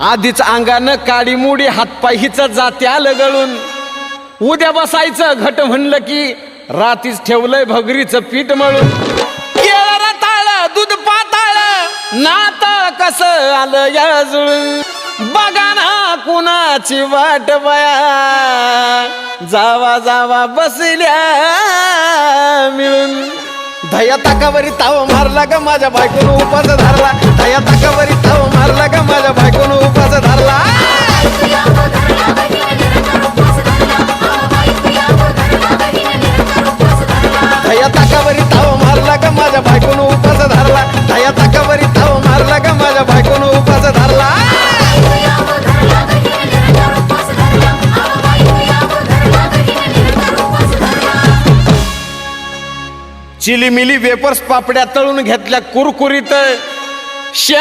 आधीच अंगानं काडी मुडी हातपाय हिचं जात्या लगळून उद्या बसायचं घट म्हणलं की रातीच ठेवलंय भगरीचं पीठ मळून केळं रताळ दूध पाताळ नात कसं आलं या जुळून बघा ना कुणाची वाट बया जावा जावा बसल्या मिळून धया ताकावरी ताव मारला ग माझ्या बायकोन उपास धरला धया ताकावरी ताव मारला ग माझ्या बायकोन उपास धरला धया ताकावरी ताव मारला ग माझ्या बायकोन उपास धरला धया ताकावरी ताव मारला ग माझ्या बायकोन उपास धरला चिलीमिली वेपर्स पापड्या तळून घेतल्या कुरकुरीत